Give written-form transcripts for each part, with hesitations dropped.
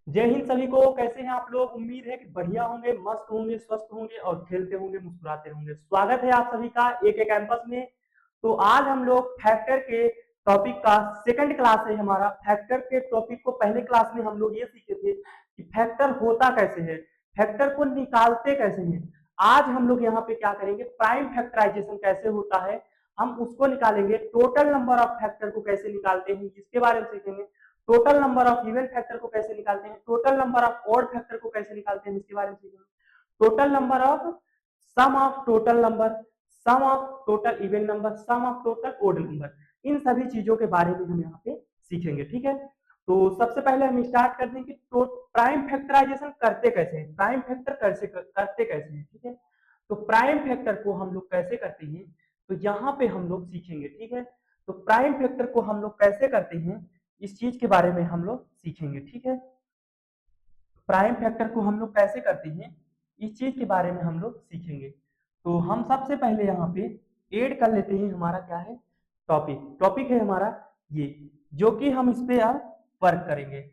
जय हिंद सभी को। कैसे हैं आप लोग? उम्मीद है कि बढ़िया होंगे, मस्त होंगे, स्वस्थ होंगे और खेलते होंगे, मुस्कुराते होंगे। स्वागत है आप सभी का एक एक कैंपस में। तो आज हम लोग फैक्टर के टॉपिक का सेकंड क्लास है हमारा। फैक्टर के टॉपिक को पहले क्लास में हम लोग ये सीखे थे कि फैक्टर होता कैसे है, फैक्टर को निकालते कैसे हैं। आज हम लोग यहाँ पे क्या करेंगे, प्राइम फैक्टराइजेशन कैसे होता है हम उसको निकालेंगे। टोटल नंबर ऑफ फैक्टर को कैसे निकालते हैं इसके बारे में सीखेंगे। Total number of even factor को कैसे निकालते हैं, total number of odd factor को कैसे निकालते हैं इसके बारे में सीखेंगे। Total number of sum of total number, sum of total even number, sum of total odd number, इन सभी चीजों के बारे में हम यहाँ पे सीखेंगे। ठीक है, तो सबसे पहले हम स्टार्ट करते हैं कि तो प्राइम फैक्टराइजेशन करते कैसे हैं, प्राइम फैक्टर कैसे करते कैसे हैं। ठीक है, तो प्राइम फैक्टर को हम लोग कैसे करते हैं तो यहाँ पे हम लोग सीखेंगे। ठीक है, तो प्राइम फैक्टर को हम लोग कैसे करते हैं इस चीज के बारे में हम लोग सीखेंगे। ठीक है, प्राइम फैक्टर को हम लोग कैसे करते हैं इस चीज के बारे में हम लोग सीखेंगे। तो हम सबसे पहले यहाँ पे ऐड कर लेते हैं, हमारा क्या है टॉपिक, टॉपिक है हमारा ये, जो कि हम इस पे अब वर्क करेंगे।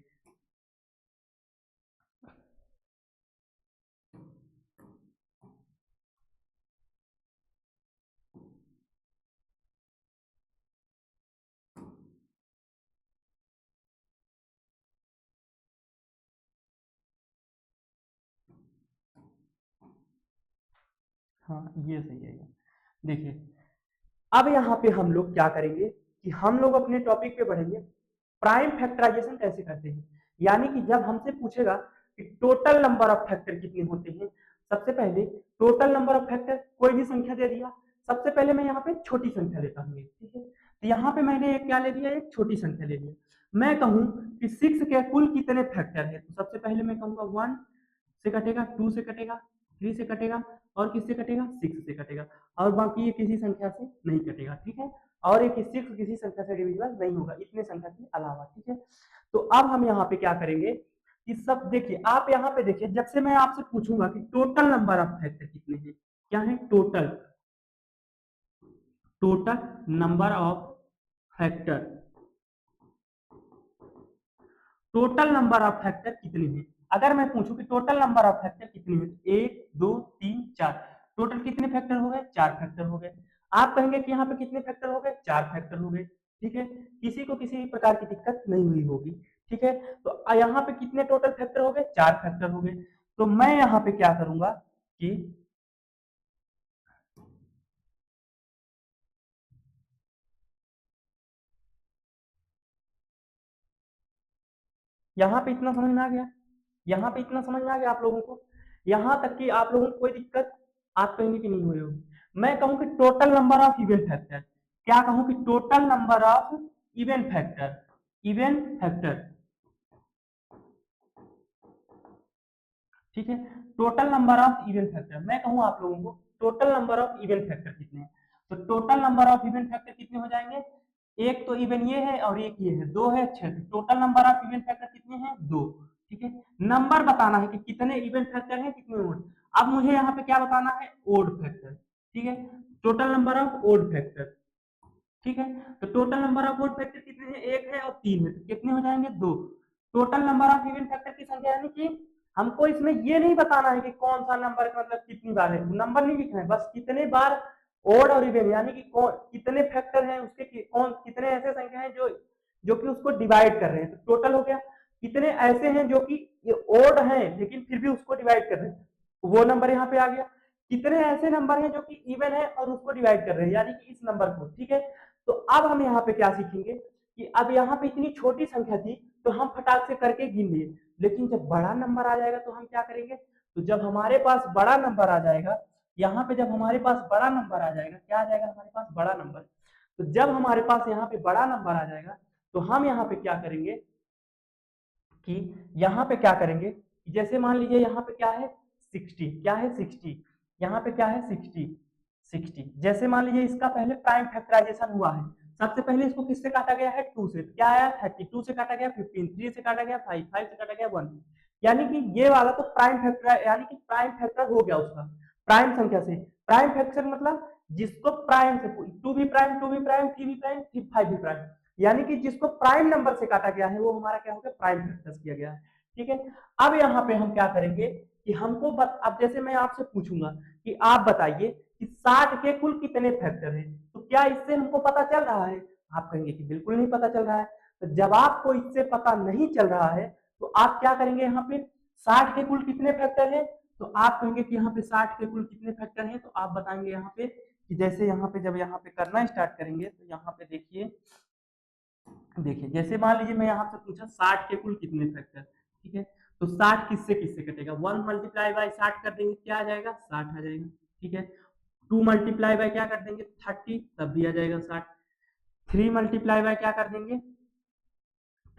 हाँ ये सही है। देखिए, अब यहाँ पे हम लोग क्या करेंगे कि हम लोग अपने टॉपिक पे बढ़ेंगे। प्राइम फैक्टराइजेशन कैसे करते हैं, यानी कि जब हमसे पूछेगा कि टोटल नंबर ऑफ फैक्टर कितने होते हैं, सबसे पहले टोटल नंबर ऑफ फैक्टर कोई भी संख्या दे दिया, सबसे पहले मैं यहाँ पे छोटी संख्या लेता हूँ। ठीक है, तो यहाँ पे मैंने एक क्या ले लिया, एक छोटी संख्या ले लिया। मैं कहूँ कि 6 के कुल कितने फैक्टर है, तो सबसे पहले मैं कहूँगा 1 से कटेगा, 2 से कटेगा, 3 से कटेगा और किससे कटेगा, 6 से कटेगा, और बाकी ये किसी संख्या से नहीं कटेगा। ठीक है, और एक 6 किसी संख्या से डिविजिबल नहीं होगा इतने संख्या के अलावा। ठीक है, तो अब हम यहाँ पे क्या करेंगे कि सब देखिए, आप यहाँ पे देखिए, जब से मैं आपसे पूछूंगा कि टोटल नंबर ऑफ फैक्टर कितने हैं, क्या है total, total number of factor, total number of factor कितने हैं। अगर मैं पूछूं कि टोटल नंबर ऑफ फैक्टर कितने हैं, 1 2 3 4, टोटल कितने फैक्टर हो गए, 4 फैक्टर हो गए। आप कहेंगे कि यहाँ पे कितने फैक्टर हो गए, 4 फैक्टर हो गए। ठीक है, किसी को किसी प्रकार की दिक्कत नहीं हुई होगी। ठीक है, तो यहाँ पे कितने टोटल फैक्टर हो गए, 4 फैक्टर हो गए। तो मैं यहाँ पे क्या करूंगा कि यहाँ पे इतना समझ में आ गया, यहाँ पे इतना समझ में आ गया आप लोगों को, यहाँ तक कि आप लोगों को कोई दिक्कत आप कहेंगे कि नहीं हुई होगी। मैं कहूं कि total number of even factor, क्या कहूं कि total number of even factor, even factor. ठीक है, total number of even factor, मैं कहूं आप लोगों को total number of even factor कितने हैं, तो total number of even factor कितने हो जाएंगे, एक तो इवन ये है और एक ये है, 2 है 6, total number of even factor कितने हैं, 2। ठीक है, नंबर बताना है कि कितने इवन फैक्टर हैं, कितने ओड। अब मुझे यहाँ पे क्या बताना है, ओड फैक्टर। ठीक है, total number of odd factor. ठीक है, तो total number of odd factor कितने हैं, एक है और 3 है, तो कितने हो जाएंगे, 2। Total number of even factor की संख्या, यानी कि हमको इसमें ये नहीं बताना है कि कौन सा नंबर का मतलब कितनी बार है, नंबर नहीं लिखना है, बस कितने बार ओड और इवन, यानी कि कितने फैक्टर हैं उसके, कौन कितने ऐसे संख्या हैं जो कि उसको डिवाइड कर रहे हैं, तो टोटल हो गया। कितने ऐसे हैं जो कि ये ओड हैं लेकिन फिर भी उसको डिवाइड कर रहे हैं, वो नंबर यहाँ पे आ गया। कितने ऐसे नंबर हैं जो कि इवन है और उसको डिवाइड कर रहे हैं, यानी कि इस नंबर को। ठीक है, तो अब हम यहाँ पे क्या सीखेंगे कि अब यहाँ पे इतनी छोटी संख्या थी तो हम फटाक से करके गिन लिए, लेकिन जब बड़ा नंबर आ जाएगा तो हम क्या करेंगे, तो जब हमारे पास बड़ा नंबर आ जाएगा, यहाँ पे जब हमारे पास बड़ा नंबर आ जाएगा, क्या आ जाएगा हमारे पास बड़ा नंबर, तो जब हमारे पास यहाँ पे बड़ा नंबर आ जाएगा तो हम यहाँ पे क्या करेंगे कि यहाँ पे क्या करेंगे, जैसे मान लीजिए यहाँ पे क्या है 60, क्या है 60, यहाँ पे क्या है 60, 60, जैसे मान लीजिए इसका पहले प्राइम फैक्टराइजेशन हुआ है, सबसे पहले इसको किससे काटा गया है, 2 से, क्या आया 30, 2 से काटा गया 15, 3 से काटा गया 5, 5 से काटा गया 1, यानी कि ये वाला तो प्राइम फैक्टर, यानी कि प्राइम फैक्टर हो गया उसका, प्राइम संख्या से। प्राइम फैक्टर मतलब जिसको प्राइम से, 2 भी प्राइम, 2 भी प्राइम, 3 भी प्राइम, 5 भी प्राइम, यानी कि जिसको प्राइम नंबर से काटा गया है वो हमारा क्या हो गया, प्राइम फैक्टर किया गया है। ठीक है। अब यहाँ पे हम क्या करेंगे कि हमको अब जैसे मैं आपसे पूछूंगा कि आप बताइए कि 60 के कुल कितने फैक्टर हैं, तो क्या इससे हमको पता चल रहा है? आप कहेंगे कि बिल्कुल नहीं पता चल रहा है। तो जब आपको इससे पता नहीं चल रहा है तो आप क्या करेंगे, यहाँ पे 60 के कुल कितने फैक्टर है, तो आप कहेंगे कि यहाँ पे 60 के कुल कितने फैक्टर है, तो आप बताएंगे यहाँ पे कि जैसे यहाँ पे जब यहाँ पे करना स्टार्ट करेंगे तो यहाँ पे देखिए जैसे मान लीजिए मैं यहाँ से पूछा 60 के कुल कितने फैक्टर, ठीक है, तो 60 किससे किससे कटेगा, 1 मल्टीप्लाई बाय 60 कर देंगे, क्या आ जाएगा 60 आ जाएगा, ठीक है। 2 मल्टीप्लाई बाय क्या कर देंगे 30, तब भी आ जाएगा 60। 3 मल्टीप्लाई बाय क्या कर देंगे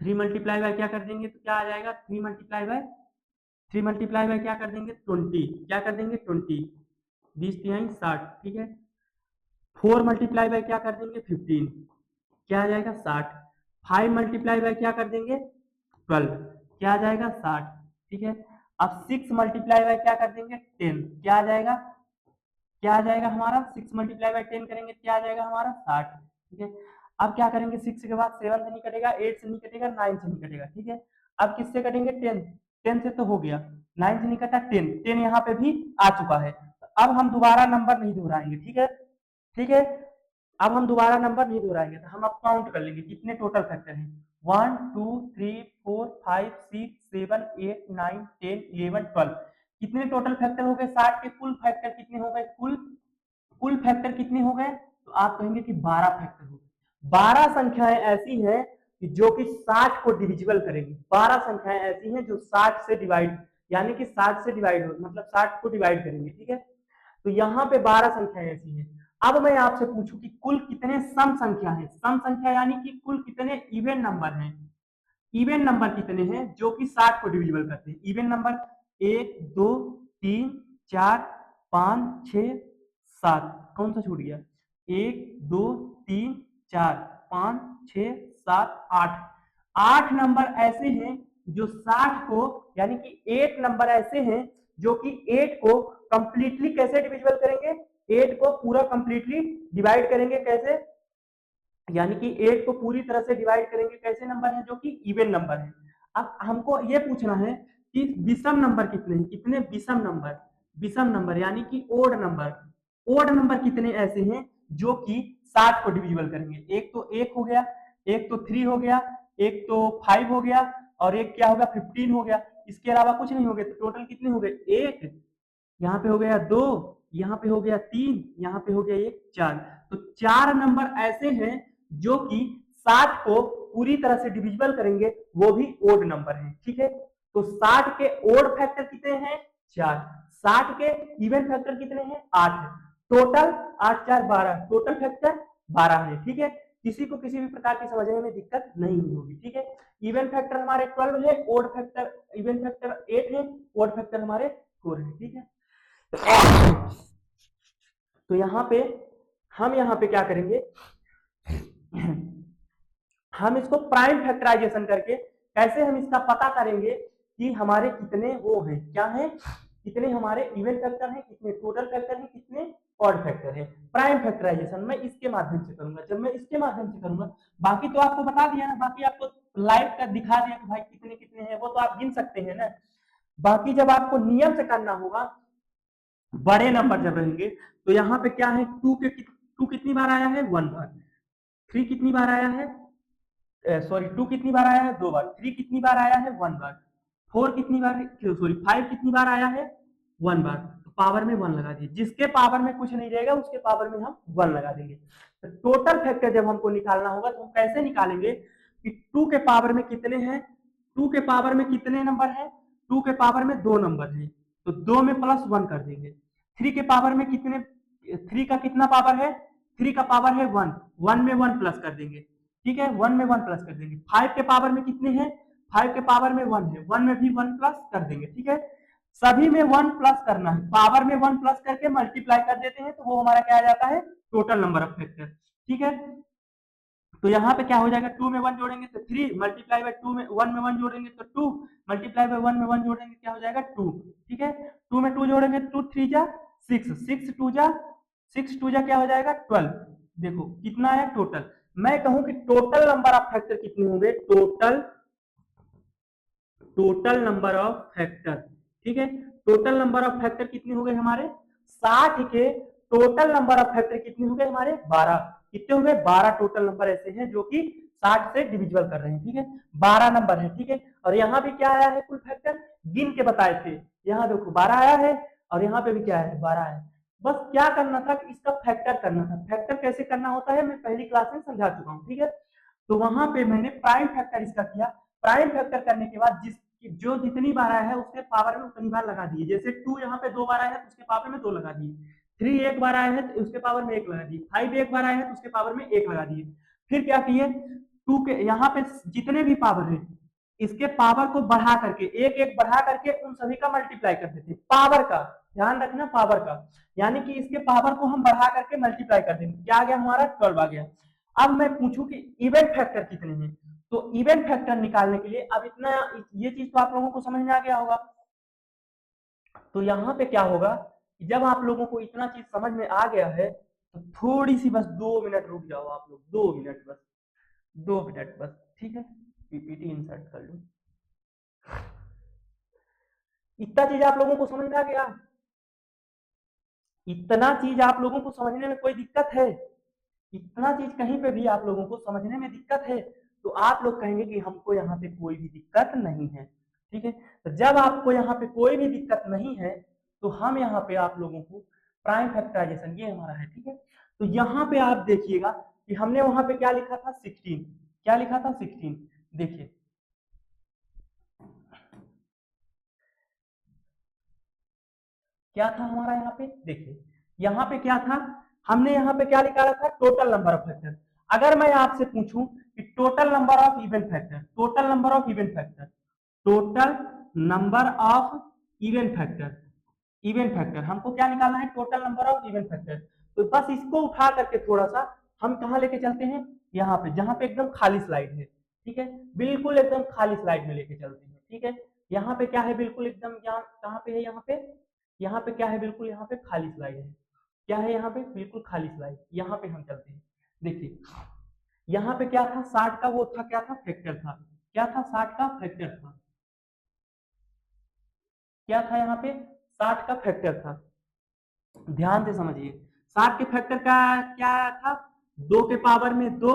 3 मल्टीप्लाई बाय क्या कर देंगे, तो क्या आ जाएगा 3 मल्टीप्लाई बाय क्या कर देंगे 20, क्या कर देंगे 20, 20 तिहाई 60, ठीक है। 4 मल्टीप्लाई बाय क्या कर देंगे 15, क्या आ जाएगा 60। 5 मल्टीप्लाई बाय क्या कर देंगे 12, क्या आ जाएगा 60, ठीक है। अब 6 मल्टीप्लाई बाय क्या कर देंगे 10, क्या आ जाएगा हमारा 6 मल्टीप्लाई बाय 10 करेंगे, क्या आ जाएगा हमारा 60, ठीक है। अब क्या करेंगे 6 के बाद 7 से नहीं कटेगा, 8 से नहीं कटेगा, 9 से नहीं कटेगा, ठीक है। अब किससे कटेंगे 10 से तो हो गया, 9 से नहीं कटा, 10 यहाँ पे भी आ चुका है। तो अब हम दोबारा नंबर नहीं दोहराएंगे, ठीक है, अब हम दोबारा नंबर नहीं दोहराएंगे, तो हम अब काउंट कर लेंगे कितने टोटल फैक्टर हैं, 1 2 3 4 5 6 7 8 9 10 11 12, कितने टोटल फैक्टर हो गए 60 के कुल फैक्टर कितने हो गए, कुल फैक्टर कितने हो गए, तो आप कहेंगे कि 12 फैक्टर हो गए। 12 संख्याएं ऐसी हैं कि जो कि 60 को डिविजिबल करेंगी, 12 संख्याएं ऐसी हैं जो 60 से डिवाइड, यानी कि 60 से डिवाइड हो, मतलब 60 को डिवाइड करेंगे, ठीक है। तो यहाँ पे 12 संख्याएं ऐसी हैं। अब मैं आपसे पूछूं कि कुल कितने सम संख्या है, सम संख्या यानी कि कुल कितने इवन नंबर हैं, इवन नंबर कितने हैं जो कि 60 को डिविजिबल करते हैं, इवन नंबर 1 2 3 4 5 6 7, कौन सा छूट गया, 1 2 3 4 5 6 7 8, 8 नंबर ऐसे हैं जो 60 को, यानी कि 8 नंबर ऐसे हैं जो कि 8 को कंप्लीटली कैसे डिविजिबल करेंगे, 8 को पूरा कंप्लीटली डिवाइड करेंगे, कैसे, यानी कि 8 को पूरी तरह से डिवाइड करेंगे, कैसे नंबर है जो कि इवन नंबर है। अब हमको ये पूछना है कि विषम नंबर कितने हैं, कितने विषम नंबर यानी कि ओड नंबर कितने ऐसे हैं जो कि 60 को डिविजिबल करेंगे, एक तो 1 हो गया, एक तो 3 हो गया, एक तो 5 हो गया, और एक क्या होगा 15 हो गया, इसके अलावा कुछ नहीं हो गया, तो टोटल कितने हो गए, 1, यहाँ पे हो गया 2, यहाँ पे हो गया 3, यहाँ पे हो गया 1 4, तो 4 नंबर ऐसे हैं जो कि 60 को पूरी तरह से डिविजिबल करेंगे, वो भी ओड नंबर है, ठीक है। तो 60 के ओड फैक्टर कितने हैं 4, 60 के इवन फैक्टर कितने हैं 8, टोटल 8 4 12, टोटल फैक्टर 12 है, ठीक है। किसी को किसी भी प्रकार की समझने में दिक्कत नहीं होगी, ठीक है। इवन फैक्टर हमारे 12 है, ओड फैक्टर इवन फैक्टर 8 है, ओड फैक्टर हमारे 4 है, ठीक है। तो यहाँ पे हम क्या करेंगे, हम इसको प्राइम फैक्टराइजेशन करके कैसे हम इसका पता करेंगे कि हमारे कितने वो हैं, क्या है, कितने हमारे इवन फैक्टर हैं, कितने टोटल फैक्टर हैं, कितने ऑड फैक्टर हैं। प्राइम फैक्टराइजेशन मैं इसके माध्यम से करूंगा, जब मैं इसके माध्यम से करूंगा, बाकी तो आपको बता दिया ना, बाकी आपको लाइव का दिखा दिया कि भाई कितने कितने हैं, वो तो आप गिन सकते हैं ना। बाकी जब आपको नियम से करना होगा, बड़े नंबर जब रहेंगे, तो यहाँ पे क्या है, 2 कितनी बार आया है 1 बार, 3 कितनी बार आया है, सॉरी 2 कितनी बार आया है 2 बार, 3 कितनी बार आया है 1 बार, 4 कितनी बार, सॉरी 5 कितनी बार आया है 1 बार, तो पावर में 1 लगा दिए, जिसके पावर में कुछ नहीं रहेगा उसके पावर में हम 1 लगा देंगे। तो टोटल फैक्टर जब हमको निकालना होगा तो हम कैसे निकालेंगे कि 2 के पावर में कितने हैं, 2 के पावर में कितने नंबर है, 2 के पावर में 2 नंबर है, तो 2 में प्लस 1 कर देंगे। 3 के पावर में कितने, 3 का कितना पावर है, 3 का पावर है 1, 1 में 1 प्लस कर देंगे, ठीक है, 1 में 1 प्लस कर देंगे। 5 के पावर में कितने हैं, 5 के पावर में 1 है, 1 में भी 1 प्लस कर देंगे, ठीक है। सभी में 1 प्लस करना है, पावर में 1 प्लस करके मल्टीप्लाई कर देते हैं, तो वो हमारा क्या आ जाता है टोटल नंबर ऑफ फैक्टर, ठीक है। तो यहाँ पे क्या हो जाएगा, 2 में 1 जोड़ेंगे तो 3, मल्टीप्लाई बाय 2 में 1 में 1 जोड़ेंगे तो 2, मल्टीप्लाई बाय 1 में 1 जोड़ेंगे क्या हो जाएगा 2, ठीक है। 2 में 2 जोड़ेंगे 2 3 जा 6, 6 2 जा क्या हो जाएगा 12, देखो कितना है टोटल। मैं कहूं कि टोटल नंबर ऑफ फैक्टर कितने होंगे, टोटल नंबर ऑफ फैक्टर, ठीक है। टोटल नंबर ऑफ फैक्टर कितने हो गए हमारे 60 के टोटल नंबर ऑफ फैक्टर कितने हो गए हमारे 12। कितने हो गए 12 टोटल नंबर ऐसे हैं जो कि 60 से डिविजिबल कर रहे हैं, ठीक है। 12 नंबर है, ठीक है। और यहाँ भी क्या आया है कुल फैक्टर गिन के बताए थे, यहाँ देखो 12 आया है और यहाँ पे भी क्या है 12 है। बस क्या करना था इसका फैक्टर करना था। फैक्टर कैसे करना होता है मैं पहली क्लास में समझा चुका हूँ, ठीक है। तो वहां पे मैंने प्राइम फैक्टर इसका किया। प्राइम फैक्टर करने के बाद जो जितनी बार आया है उसके पावर में उतनी बार लगा दिए। जैसे 2 यहाँ पे 2 बार आया है तो उसके पावर में 2 लगा दिए। 3 एक बार आया है तो उसके पावर में 1 लगा दिए। 5 एक बार आया है तो उसके पावर में 1 लगा दिए। फिर क्या किए 2 के यहाँ पे जितने भी पावर है इसके पावर को बढ़ा करके एक एक बढ़ा करके उन सभी का मल्टीप्लाई कर देते। पावर का ध्यान रखना, पावर का, यानी कि इसके पावर को हम बढ़ा करके मल्टीप्लाई कर देंगे। क्या आ गया हमारा 12 आ गया। अब मैं पूछूं कि इवेंट फैक्टर कितने हैं, तो इवेंट फैक्टर निकालने के लिए अब इतना ये चीज तो आप लोगों को समझ में आ गया होगा। तो यहाँ पे क्या होगा कि जब आप लोगों को इतना चीज समझ में आ गया है तो थोड़ी सी बस 2 मिनट रुक जाओ आप लोग, 2 मिनट बस, 2 मिनट बस, ठीक है। पीपीटी इंसर्ट कर लूं। इतना चीज आप लोगों को समझ में आ गया, इतना चीज आप लोगों को समझने में कोई दिक्कत है, इतना चीज कहीं पे भी आप लोगों को समझने में दिक्कत है तो आप लोग कहेंगे कि हमको यहाँ पे कोई भी दिक्कत नहीं है, ठीक है। तो जब आपको यहाँ पे कोई भी दिक्कत नहीं है तो हम यहाँ पे आप लोगों को प्राइम फैक्टराइजेशन ये हमारा है, ठीक है। तो यहाँ पे आप देखिएगा कि हमने वहां पे क्या लिखा था 16, क्या लिखा था 16, देखिए क्या था हमारा यहाँ पे, देखिए यहाँ पे क्या था, हमने यहाँ पे क्या निकाला था टोटल नंबर ऑफ फैक्टर। अगर मैं आपसे पूछूं कि total number of even factor, total number of even factor, total number of even factor, event factor हमको क्या निकालना है total number of even factor. तो बस इसको उठा करके थोड़ा सा हम कहाँ लेके चलते हैं, यहाँ पे जहाँ पे एकदम खाली स्लाइड है, ठीक है। बिल्कुल एकदम खाली स्लाइड में लेके चलते हैं, ठीक है। यहाँ पे क्या है बिल्कुल एकदम, यहाँ कहाँ पे है, यहाँ पे क्या है बिल्कुल, यहाँ पे खाली स्लाइड है। क्या है यहाँ पे बिल्कुल खाली स्लाइड, यहाँ पे हम चलते हैं। देखिए यहाँ पे क्या था 60 का वो था, क्या था फैक्टर था, क्या था 60 का फैक्टर था, क्या था यहाँ पे 60 का फैक्टर था। ध्यान से समझिए 60 के फैक्टर का क्या था 2 के पावर में 2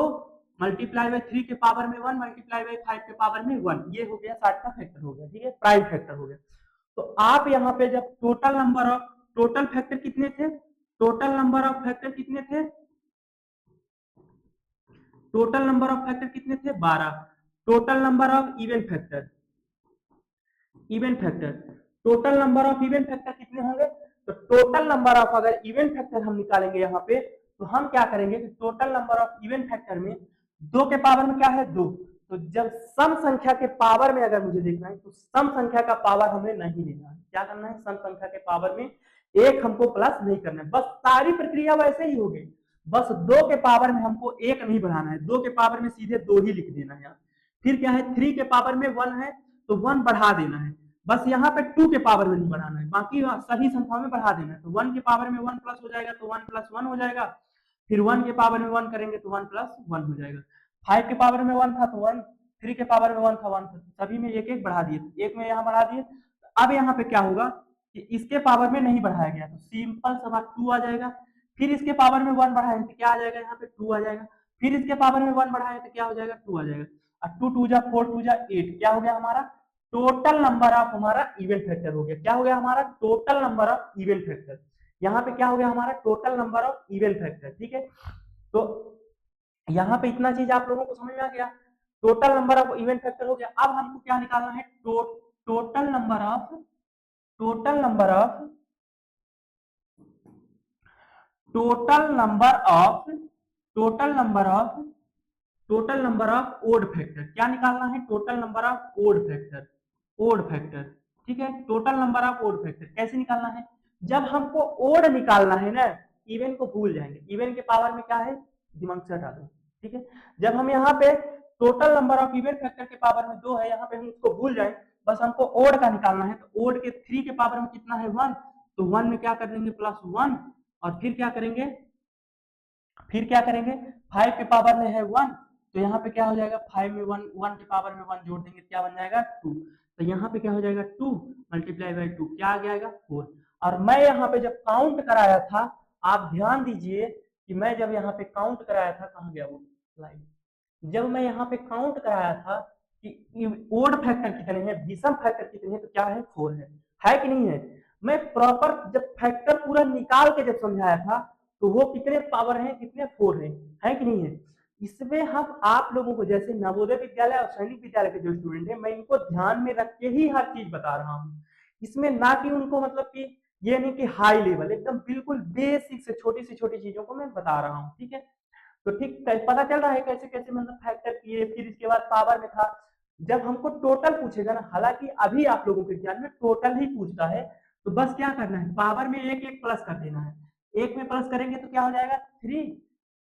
मल्टीप्लाई बाय 3 के पावर में 1 मल्टीप्लाई बाय 5 के पावर में 1, ये हो गया 60 का फैक्टर हो गया, ठीक है, प्राइम फैक्टर हो गया। तो आप यहाँ पे जब total number of total factor कितने थे, टोटल नंबर ऑफ फैक्टर कितने थे, टोटल नंबर ऑफ फैक्टर कितने थे 12। Total number of even factor, event factor, total number of even factor कितने होंगे, तो टोटल नंबर ऑफ अगर इवेंट फैक्टर हम निकालेंगे यहाँ पे तो हम क्या करेंगे कि total number of even factor में 2 के पावर में क्या है 2, तो जब सम संख्या के पावर में अगर मुझे देखना है तो सम संख्या का पावर हमें नहीं लेना है। क्या करना है सम संख्या के पावर में एक हमको प्लस नहीं करना है, बस सारी प्रक्रिया वैसे ही होगी। बस 2 के पावर में हमको 1 नहीं बढ़ाना है, 2 के पावर में सीधे 2 ही लिख देना है। फिर क्या है 3 के पावर में 1 है तो 1 बढ़ा देना है, बस यहाँ पे 2 के पावर में नहीं बढ़ाना है, बाकी सभी संख्याओं में बढ़ा देना है। तो 1 के पावर में 1 प्लस हो जाएगा तो 1 प्लस 1 हो जाएगा, फिर 1 के पावर में 1 करेंगे तो 1 प्लस 1 हो जाएगा। 5 के पावर में 1 था तो 1, 3 के पावर में 1 था 1 था, सभी में एक एक बढ़ा दिए, एक में यहाँ बढ़ा दिए। अब यहाँ पे क्या होगा कि इसके पावर में नहीं बढ़ाया गया तो सिंपल सा बात 2 आ जाएगा। फिर इसके पावर में 1 बढ़ाए तो क्या आ जाएगा यहाँ पे 2 आ जाएगा। फिर इसके पावर में 1 बढ़ाए तो क्या हो जाएगा 2 आ जाएगा। और 2 2 जा 4 2 जा 8, क्या हो गया हमारा टोटल नंबर ऑफ हमारा इवेंट फैक्टर हो गया। क्या हो गया हमारा total number of even factor, यहाँ पे क्या हो गया हमारा total number of even factor, ठीक है। तो यहाँ पे इतना चीज आप लोगों को समझ में आ गया, total number of even factor हो गया। अब हमको क्या निकालना है total number of, total number of, total number of, total number of, total number of odd factor. क्या निकालना है total number of odd factor, odd factor, ठीक है। Total number of odd factor कैसे निकालना है, जब हमको ओड निकालना है ना, इवन को भूल जाएंगे, इवन के पावर में क्या है दिमाग से हटा दो, ठीक है। जब हम यहाँ पे total number of even factor के पावर में 2 है, यहाँ पे हम उसको भूल जाए, बस हमको ओड का निकालना है। तो ओड के 3 के पावर में कितना है 1, तो 1 में क्या कर देंगे प्लस 1, और फिर क्या करेंगे, फिर क्या करेंगे 5 के पावर में है 1 तो यहाँ पे क्या हो जाएगा 5 में 1 1 के पावर में 1 जोड़ देंगे क्या बन जाएगा 2। तो यहाँ पे क्या हो जाएगा 2 मल्टीप्लाई बाई 2 क्या आ जाएगा 4। और मैं यहाँ पे जब काउंट कराया था, आप ध्यान दीजिए कि मैं जब यहाँ पे काउंट कराया था, कहाँ गया वो स्लाइड, जब मैं यहाँ पे काउंट कराया था कि ओड फैक्टर कितने हैं, विषम फैक्टर कितने हैं, तो क्या है 4 है कि नहीं है। मैं प्रॉपर जब फैक्टर पूरा निकाल के जब समझाया था तो वो कितने पावर हैं, कितने 4 है कि नहीं है। इसमें हम आप लोगों को, जैसे नवोदय विद्यालय और सैनिक विद्यालय के जो स्टूडेंट है, मैं इनको ध्यान में रख के ही हर चीज बता रहा हूँ। इसमें ना कि उनको मतलब कि ये नहीं कि हाई लेवल, एकदम बिल्कुल बेसिक से छोटी चीजों को मैं बता रहा हूँ, ठीक है। तो ठीक पता चल रहा है कैसे कैसे मतलब फैक्टर किए, फिर इसके बाद पावर में था। जब हमको टोटल पूछेगा ना, हालांकि अभी आप लोगों के एग्जाम में टोटल ही पूछता है, तो बस क्या करना है, पावर में एक एक प्लस कर देना है। एक में प्लस करेंगे तो क्या हो जाएगा 3,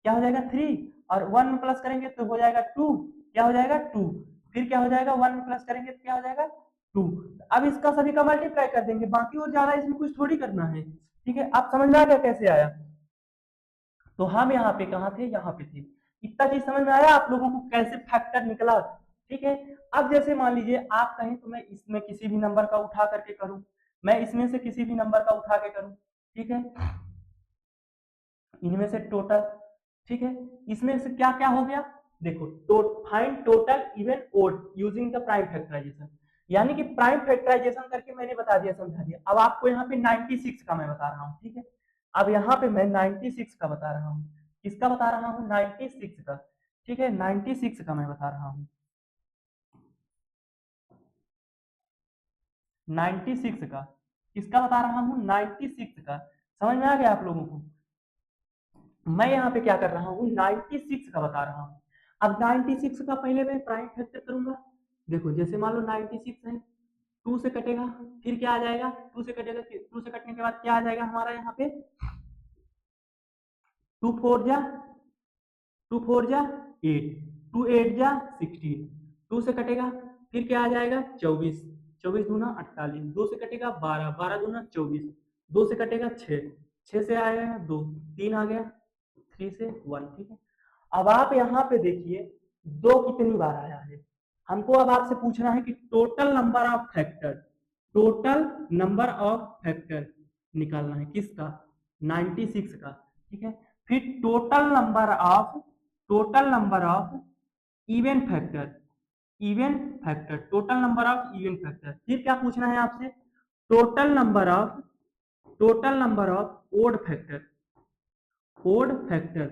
क्या हो जाएगा 3, और 1 में प्लस करेंगे तो हो जाएगा 2, क्या हो जाएगा 2, फिर क्या हो जाएगा 1 में प्लस करेंगे तो क्या हो जाएगा 2। अब इसका सभी का मल्टीप्लाई कर देंगे, बाकी और ज्यादा इसमें कुछ थोड़ी करना है, ठीक है। आप समझ में आ गया कैसे आया। तो हम यहाँ पे कहाँ थे, यहाँ पे थे। इतना चीज समझ में आया आप लोगों को कैसे फैक्टर निकला, ठीक है। अब जैसे मान लीजिए आप कहें तो मैं इसमें किसी भी नंबर का उठा करके करूं, मैं इसमें से किसी भी नंबर का उठा के करूं, ठीक है, इनमें से टोटल, ठीक है, इसमें से क्या क्या हो गया, देखो find total even odd using the prime factorization, यानी कि प्राइम फैक्टराइजेशन करके मैंने बता दिया, समझा दिया। अब आपको यहाँ पे 96 का मैं बता रहा हूँ, ठीक है। अब यहाँ पे मैं 96 का बता रहा हूँ, किसका बता रहा हूँ 96 का, ठीक है, 96 का मैं बता रहा हूँ, 96 का, किसका बता रहा हूँ 96 का। समझ में आ गया आप लोगों को। मैं यहाँ पे क्या कर रहा हूँ 96 का बता रहा हूँ। अब 96 का पहले मैं प्राइम फैक्टर करूंगा। देखो जैसे मान लो 96 है, 2 से कटेगा, फिर क्या आ जाएगा 2 से कटेगा, 2 से कटने के बाद क्या आ जाएगा हमारा यहाँ पे 2 4 जा 2 4 जा 8, 2 8 जा 16, 2 से कटेगा, फिर क्या आ जाएगा 24, 24 दूना 48, 2 से कटेगा 12, 12 दूना 24, 2 से कटेगा 6, 6 से आएगा 2, 3 आ गया, 3 से 1, ठीक है। अब आप यहाँ पे देखिए 2 कितनी बार आया है, हमको अब आपसे पूछना है कि total number of factor, total number of factor निकालना है, किसका 96 का, ठीक है। फिर total number of even factor, even factor, total number of even factor. फिर क्या पूछना है आपसे, total number of odd factor, odd factor,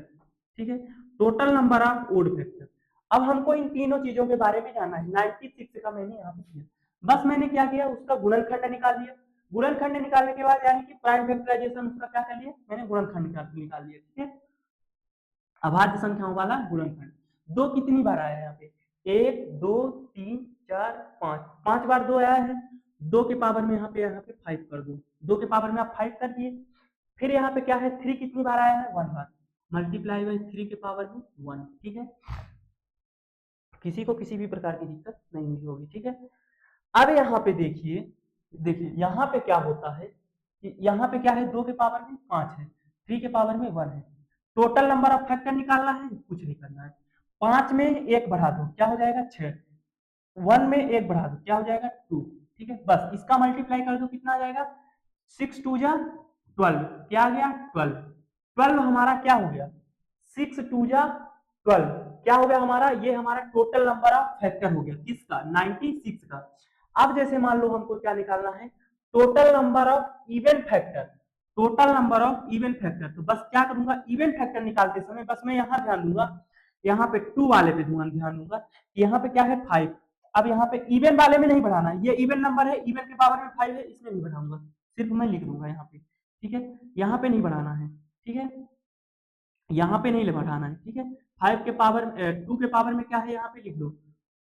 ठीक है, total number of odd factor. अब हमको इन तीनों चीजों के बारे में जानना है। 96 का मैंने यहाँ पे किया, बस मैंने क्या किया, उसका गुणनखंड निकाल दिया। गुणनखंड निकालने के बाद यानी कि प्राइम फैक्टराइजेशन उसका क्या कर लिया, मैंने गुणनखंड निकाल दिया, ठीक है। अभाज्य संख्याओं वाला गुणनखंड। 2 कितनी बार आया है यहाँ पे, 1 2 3 4 5, 5 बार 2 आया है। 2 के पावर में यहाँ पे 5 कर दो, 2 के पावर में आप 5 कर दिए। फिर यहाँ पे क्या है 3 कितनी बार आया है 1 बार, मल्टीप्लाई बाई 3 के पावर में 1, ठीक है। किसी को किसी भी प्रकार की दिक्कत नहीं होगी, ठीक है। अब यहाँ पे देखिए, देखिए यहाँ पे क्या होता है कि यहाँ पे क्या है 2 के पावर में 5 है, 3 के पावर में 1 है। टोटल नंबर ऑफ फैक्टर निकालना है, कुछ नहीं करना है। 5 में 1 बढ़ा दो क्या हो जाएगा 6, 1 में 1 बढ़ा दो क्या हो जाएगा 2, ठीक है। बस इसका मल्टीप्लाई कर दो, कितना आ जाएगा 6 2 जा 12, क्या आ गया 12, 12 हमारा क्या हो गया 6 2 जा 12, क्या हो गया हमारा, ये हमारा टोटल नंबर ऑफ फैक्टर हो गया, किसका 96 का। अब जैसे मान लो हमको क्या निकालना है, total number of even factor, total number of even factor. तो बस क्या करूंगा, इवन फैक्टर निकालते समय बस मैं यहाँ ध्यान दूंगा, यहाँ पे 2 वाले पे ध्यान दूंगा, यहाँ पे क्या है 5। अब यहाँ पे इवन वाले में नहीं बढ़ाना है, ये इवन नंबर है, इवन के पावर में 5 है, इसमें नहीं बढ़ाऊंगा, सिर्फ मैं लिख दूंगा यहाँ पे, ठीक है। यहाँ पे नहीं बढ़ाना है, ठीक है, यहाँ पे नहीं बढ़ाना है, ठीक है। 5 के पावर 2 के पावर में क्या है यहाँ पे लिख दो,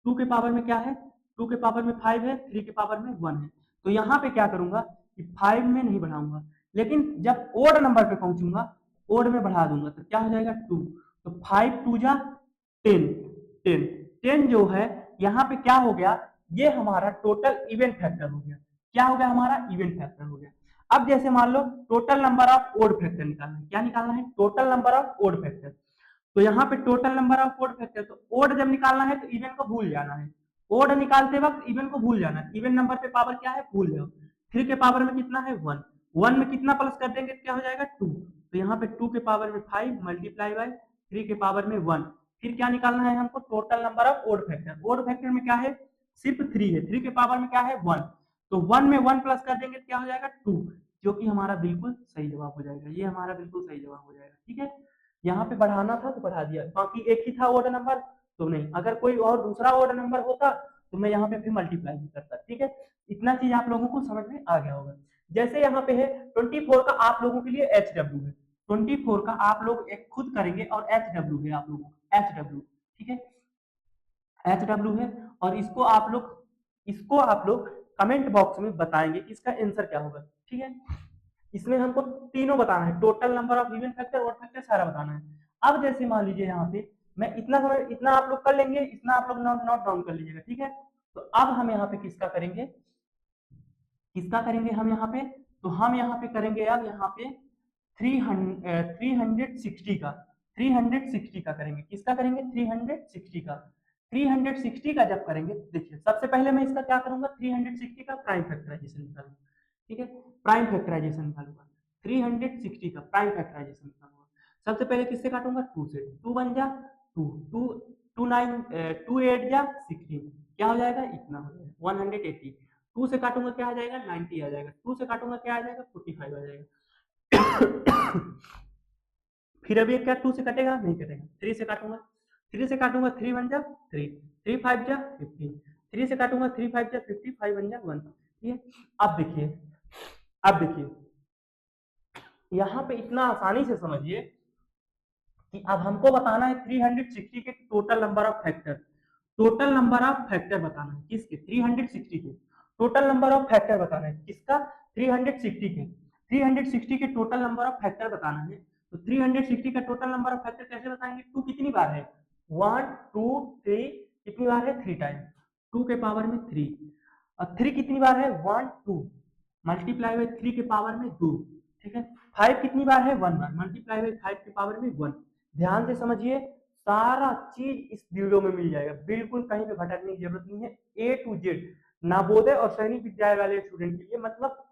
2 के पावर में क्या है, 2 के पावर में 5 है, 3 के पावर में 1 है। तो यहाँ पे क्या करूंगा कि 5 में नहीं बढ़ाऊंगा, लेकिन जब ओड नंबर पे पहुंचूंगा ओड में बढ़ा दूंगा, तो क्या हो जाएगा 2, तो 5 2 जा 10, 10 10 जो है यहाँ पे क्या हो गया, ये हमारा टोटल इवेंट फैक्टर हो गया, क्या हो गया हमारा इवेंट फैक्टर हो गया। अब जैसे मान लो total number of odd factor निकालना है, क्या निकालना है total number of odd factor. तो यहाँ पे total number of odd factor, तो ओड जब निकालना है तो इवन को भूल जाना है, ओड निकालते वक्त इवन को भूल जाना, इवन नंबर पे पावर क्या है भूल जाओ। 3 के पावर में कितना है 1, 1 में कितना प्लस कर देंगे क्या हो जाएगा 2, तो यहाँ पे 2 के पावर में 5 मल्टीप्लाई बाय 3 के पावर में 1। फिर क्या निकालना है हमको total number of odd factor, odd factor में क्या है सिर्फ 3 है, 3 के पावर में क्या है 1, तो 1 में 1 प्लस कर देंगे क्या हो जाएगा 2, जो कि हमारा बिल्कुल सही जवाब हो जाएगा, ये हमारा बिल्कुल सही जवाब हो जाएगा। ठीक है, यहाँ पे बढ़ाना था तो बढ़ा दिया, बाकी एक ही था ओड नंबर तो नहीं, अगर कोई और दूसरा ओड नंबर होता तो मैं यहाँ पे फिर मल्टीप्लाई भी करता। ठीक है, इतना चीज आप लोगों को समझ में आ गया होगा। जैसे यहाँ पे है 24 का आप लोगों के लिए एच डब्ल्यू है, 24 का आप लोग एक खुद करेंगे और एच डब्ल्यू है आप लोगों का एच डब्ल्यू। ठीक है, एच डब्ल्यू है और इसको आप लोग कमेंट बॉक्स में बताएंगे कि इसका आंसर क्या होगा। ठीक है, इसमें हमको तीनों बताना है, total number of even factor odd factor सारा बताना है। अब जैसे मान लीजिए यहाँ पे मैं इतना आप लोग कर लेंगे, इतना आप लोग नोट डाउन कर लीजिएगा। ठीक है, तो अब हम यहाँ पे किसका करेंगे हम यहाँ पे, तो हम यहाँ पे करेंगे अब यहाँ पे 360 का 360 का करेंगे, किसका करेंगे 360 का। 360 का जब करेंगे देखिए सबसे पहले मैं इसका क्या करूंगा 360 का प्राइम फैक्टराइजेशन निकालूंगा। ठीक है, प्राइम फैक्टराइजेशन निकालूंगा 360 का प्राइम फैक्टराइजेशन निकालूंगा। सबसे पहले किससे काटूंगा 2 से, 2 बन जा 2 2 2 9 2 8 जा 16, क्या हो जाएगा इतना हो जाएगा 180। 2 से काटूंगा क्या आ जाएगा 90 आ जाएगा, 2 से काटूंगा क्या आ जाएगा 45 आ जाएगा। फिर अभी क्या 2 से कटेगा नहीं कटेगा, 3 से काटूंगा 3 बन जा 3 3 5 जा 15, 3 से काटूंगा 3 5 जा 50, 5 बन जा 1। ठीक है, अब देखिए यहाँ पे इतना आसानी से समझिए कि अब हमको बताना है 360 के total number of factor, total number of factor बताना है किसके 360 के टोटल नंबर ऑफ फैक्टर बताना है किसका 360 के टोटल नंबर ऑफ फैक्टर बताना है। तो 360 का टोटल नंबर ऑफ फैक्टर कैसे बताएंगे, 2 कितनी बार है 1 2 3 कितनी बार है 3 टाइम, 2 के पावर में 3 और 3 कितनी बार है 1 2 मल्टीप्लाई बाय 3 के पावर में 2। ठीक है, 5 कितनी बार है 1 बार मल्टीप्लाई बाय 5 के पावर में 1। ध्यान से समझिए सारा चीज इस वीडियो में मिल जाएगा, बिल्कुल कहीं पे भटकने की जरूरत नहीं है, ए टू जेड नवोदय और सैनिक विद्यालय वाले स्टूडेंट के लिए। मतलब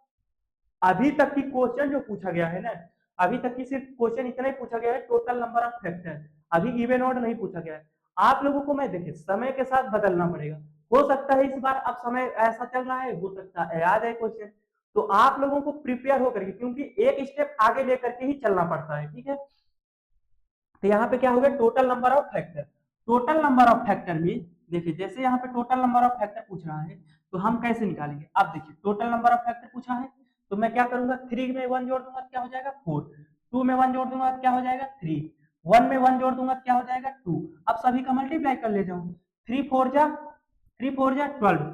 अभी तक की क्वेश्चन जो पूछा गया है ना, अभी तक की सिर्फ क्वेश्चन इतना ही पूछा गया है टोटल नंबर ऑफ फैक्टर, अभी इवन ऑड नहीं पूछा गया है। आप लोगों को मैं देखिए समय के साथ बदलना पड़ेगा, हो सकता है इस बार अब समय ऐसा चल रहा है, हो सकता है याद है क्वेश्चन, तो आप लोगों को प्रिपेयर होकर के क्योंकि एक स्टेप आगे लेकर के ही चलना पड़ता है। ठीक है, तो यहाँ पे क्या हो गया total number of factor, total number of factor में देखिए जैसे यहाँ पे टोटल नंबर ऑफ फैक्टर पूछ रहा है तो हम कैसे निकालेंगे। अब देखिए टोटल नंबर ऑफ फैक्टर पूछा है तो मैं क्या करूंगा 3 में 1 जोड़ दूंगा क्या हो जाएगा 4, 2 में 1 जोड़ दूंगा क्या हो जाएगा 3, 1 में 1 जोड़ दूंगा क्या हो जाएगा 2। अब सभी का मल्टीप्लाई कर ले जाऊँ 3 4 जा 12,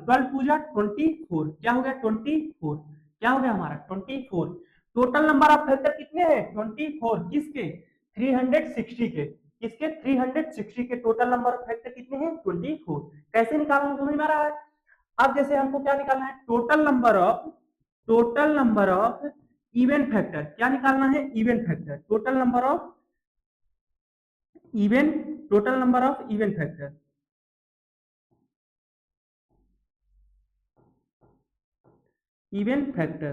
12 2 जा 24, क्या हो गया 24, क्या हो गया हमारा 24। टोटल नंबर ऑफ फैक्टर कितने हैं 24, किसके 360 के, किसके 360 के टोटल नंबर ऑफ फैक्टर कितने हैं 24। कैसे निकालना समझ में आ रहा है। अब जैसे हमको क्या निकालना है total number of even factor, क्या निकालना है even factor, total number of even factor, even factor,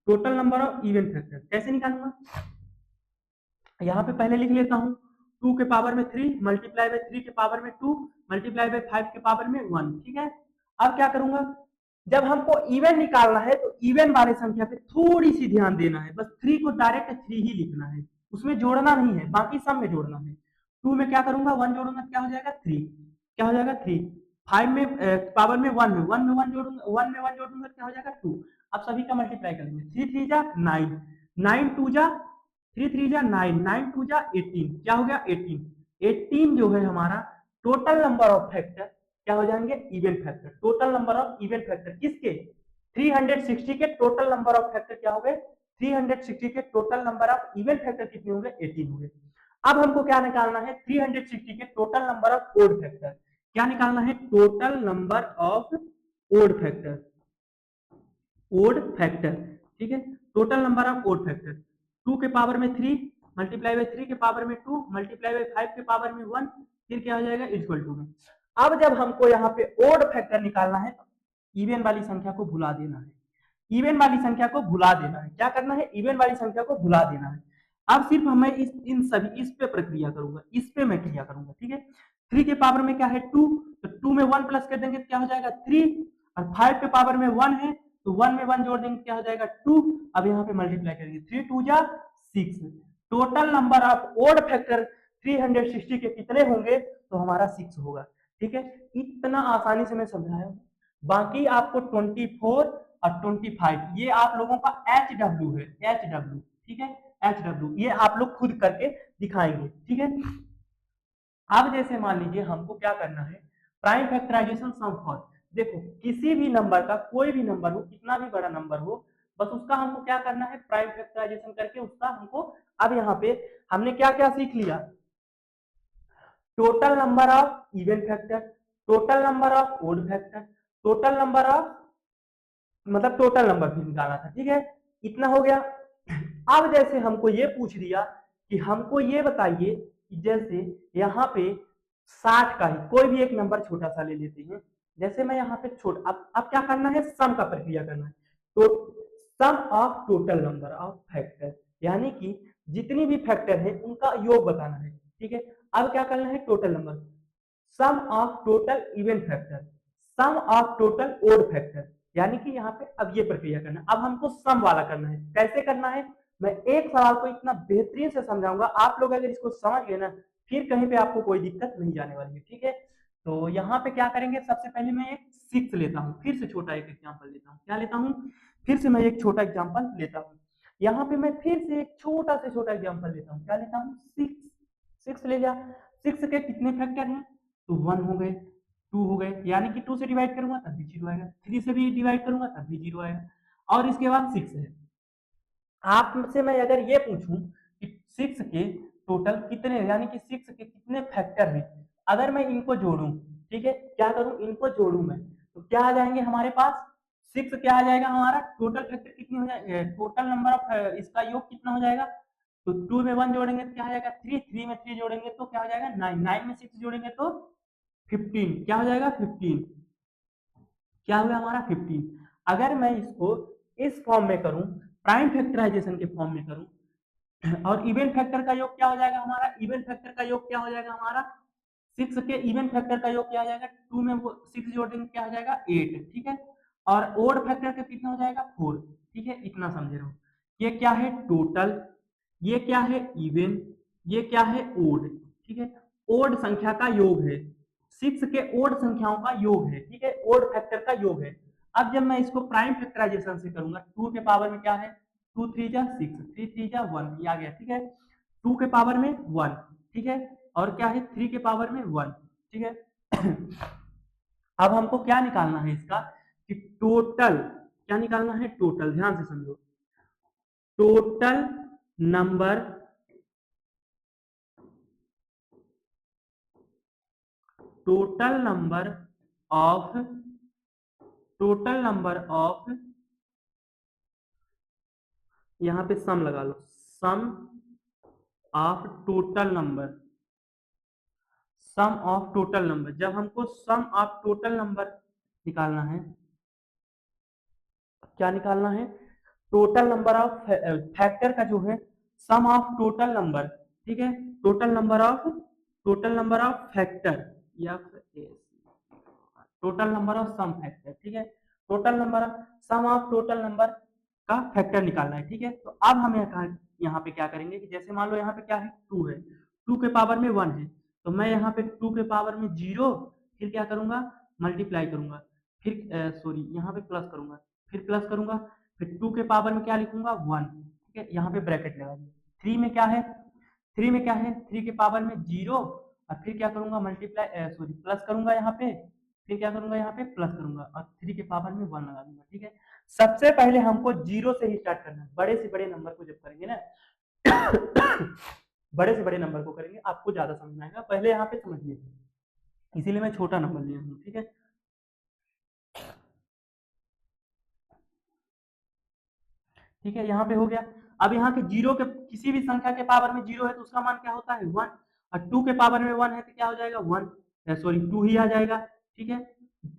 total number of even factor कैसे निकालूंगा। यहाँ पे पहले लिख लेता हूँ 2 के पावर में 3 मल्टीप्लाई बाय 3 के पावर में 2 मल्टीप्लाई बाय 5 के पावर में 1। ठीक है, अब क्या करूंगा जब हमको इवन निकालना है तो इवन वाले संख्या पे थोड़ी सी ध्यान देना है, बस 3 को डायरेक्ट 3 ही लिखना है, उसमें जोड़ना नहीं है, बाकी सब में जोड़ना है। 2 में क्या करूंगा 1 जोड़ूंगा क्या हो जाएगा 3, क्या हो जाएगा 3, 5 में पावर में 1 में 1 जोड़ूंगा 1 में 1 जोड़ूंगा क्या हो जाएगा 2। अब सभी का मल्टीप्लाई करेंगे 3 3 जा 9, 9 2 जा 3 3 जा 9, 9 2 जा 18, क्या हो गया 18। 18 जो है हमारा टोटल नंबर ऑफ फैक्टर क्या हो जाएंगे even factor, total number of even factor किसके 360 के टोटल नंबर ऑफ फैक्टर क्या हो गए 360 के total number of even factor कितने होंगे 18 होंगे। अब हमको क्या निकालना है 360 के total number of odd factor, क्या निकालना है total number of odd factor, odd factor. ठीक है, total number of odd factor 2 के पावर में 3 मल्टीप्लाई बाय 3 के पावर में 2 मल्टीप्लाई बाय 5 के पावर में 1 फिर क्या हो जाएगा इक्वल टू में। अब जब हमको यहाँ पे ओड फैक्टर निकालना है, इवन वाली संख्या को भुला देना है, इवन वाली संख्या को भुला देना है। क्या करना है? इवन वाली संख्या को भुला देना है। अब सिर्फ मैं इस पे प्रक्रिया करूंगा, इस पे मैं क्रिया करूंगा, ठीक है। 3 के पावर में क्या है? 2, तो 2 में 1 प्लस कर देंगे, क्या हो जाएगा? 3। और 5 के पावर में 1 है, तो 1 में 1 जोड़ देंगे, क्या हो जाएगा? 2। अब यहाँ पे मल्टीप्लाई करेंगे, 3 2 जा 6। Total number of odd factor 360 के कितने होंगे? तो हमारा 6 होगा, ठीक है। इतना आसानी से मैं समझाया। बाकी आपको 24 और 25 ये आप लोगों का HW है, HW, ठीक है, HW ये आप लोग खुद करके दिखाएंगे, ठीक है। अब जैसे मान लीजिए हमको क्या करना है, प्राइम फैक्टराइजेशन सम फॉर, देखो किसी भी नंबर का, कोई भी नंबर हो, कितना भी बड़ा नंबर हो, बस उसका हमको क्या करना है, प्राइम फैक्टराइजेशन करके उसका हमको, अब यहाँ पे हमने क्या क्या सीख लिया, total number of even factor, total number of odd factor, total number of, मतलब टोटल नंबर भी निकाला था, ठीक है, इतना हो गया। अब जैसे हमको ये पूछ दिया कि हमको ये बताइए कि जैसे यहाँ पे 60 का ही कोई भी एक नंबर छोटा सा ले लेते हैं, जैसे मैं यहाँ पे अब क्या करना है, सम का प्रक्रिया करना है, तो sum of total number of factor, यानी कि जितनी भी फैक्टर है उनका योग बताना है, ठीक है। अब क्या करना है, total number, sum of total even factor, sum of total odd factor, यानी कि यहाँ पे अब ये प्रक्रिया करना है। अब हमको सम वाला करना है, कैसे करना है, मैं एक सवाल को इतना बेहतरीन से समझाऊंगा, आप लोग अगर इसको समझ गए ना, फिर कहीं पे आपको कोई दिक्कत नहीं जाने वाली है, ठीक है। तो यहाँ पे क्या करेंगे, सबसे पहले मैं एक 6 लेता हूँ, फिर से छोटा एक एग्जाम्पल लेता हूँ, क्या लेता हूँ, फिर से मैं एक छोटा एग्जाम्पल लेता हूँ, यहाँ पे मैं फिर से एक छोटा से छोटा एग्जाम्पल लेता हूँ, क्या लेता हूँ, 6 ले लिया। 6 के कितने फैक्टर हैं, तो 1 हो गए, 2 हो गए, यानी कि 2 से डिवाइड करूंगा तब भी 0 आएगा, 3 से भी डिवाइड करूंगा तब भी 0 आएगा, और इसके बाद 6 है। आपसे मैं अगर ये पूछूं कि 6 के टोटल कितने, यानी कि 6 के कितने फैक्टर हैं, अगर मैं इनको जोड़ूं, ठीक है, क्या करूं, इनको जोड़ूं मैं, तो क्या आ जाएंगे हमारे पास, 6 क्या आ जाएगा हमारा, टोटल फैक्टर कितनी हो जाएगा, टोटल नंबर ऑफ इसका योग कितना हो जाएगा, तो 2 में 1 जोड़ेंगे तो क्या हो जाएगा 3, 3 में 3 जोड़ेंगे तो क्या हो जाएगा 9, 9 में 6 जोड़ेंगे तो 15, क्या हो जाएगा 15, क्या हुआ हमारा 15। अगर मैं इसको इस फॉर्म में करूं, प्राइम फैक्टराइजेशन के फॉर्म में करूं, और इवन फैक्टर का योग क्या हो जाएगा हमारा, इवन फैक्टर का योग क्या हो जाएगा हमारा, 6 के इवन फैक्टर का योग क्या हो जाएगा, 2 में वो 6 जोड़ देंगे क्या हो जाएगा 8, ठीक है, और ओड फैक्टर का कितना हो जाएगा 4, ठीक है, इतना समझे रहो। ये क्या है टोटल, ये क्या है इवन, ये क्या है ओड, ठीक है, ओड संख्या का योग है, 6 के ओड संख्याओं का योग है, ठीक है, ओड फैक्टर का योग है। अब जब मैं इसको प्राइम फैक्टराइजेशन से करूंगा, 2 के पावर में क्या है, 2 3 जा 6, 3 3 जा 1, ये आ गया, ठीक है, 2 के पावर में 1, ठीक है, और क्या है 3 के पावर में 1, ठीक है। अब हमको क्या निकालना है इसका, कि टोटल, क्या निकालना है, टोटल, ध्यान से समझो, total number, total number of, total number of, यहां पे सम लगा लो, sum of total number, sum of total number, जब हमको सम ऑफ टोटल नंबर निकालना है, क्या निकालना है, टोटल नंबर ऑफ फैक्टर का जो है, सम ऑफ टोटल नंबर, ठीक है, total number of, total number of factor, या total number of sum factor, ठीक है, total number of, sum of total number का फैक्टर निकालना है, ठीक है। तो अब हम यहाँ पे क्या करेंगे कि जैसे मान लो यहाँ पे क्या है 2 है, 2 के पावर में 1 है, तो मैं यहाँ पे 2 के पावर में 0, फिर क्या करूंगा, मल्टीप्लाई करूंगा, फिर सॉरी यहाँ पे प्लस करूंगा, फिर प्लस करूंगा, फिर 2 के पावर में क्या लिखूंगा 1, ठीक है, यहाँ पे ब्रैकेट लगा दिया, 3 में क्या है, 3 में क्या है, 3 के पावर में 0, और फिर क्या करूंगा मल्टीप्लाई सॉरी प्लस करूंगा यहाँ पे, फिर क्या करूंगा यहाँ पे प्लस करूंगा, और 3 के पावर में 1 लगा दूंगा, ठीक है। सबसे पहले हमको 0 से ही स्टार्ट करना है, बड़े से बड़े नंबर को जब करेंगे ना, बड़े से बड़े नंबर को करेंगे आपको ज्यादा समझ आएगा, पहले यहाँ पे समझिए, इसीलिए मैं छोटा नंबर लिया हूँ, ठीक है। ठीक है, यहाँ पे हो गया। अब यहाँ के 0 के किसी भी संख्या के पावर में 0 है तो उसका मान क्या होता है 1, और 2 के पावर में 1 है तो क्या हो जाएगा 1, सॉरी 2 ही आ जाएगा, ठीक है।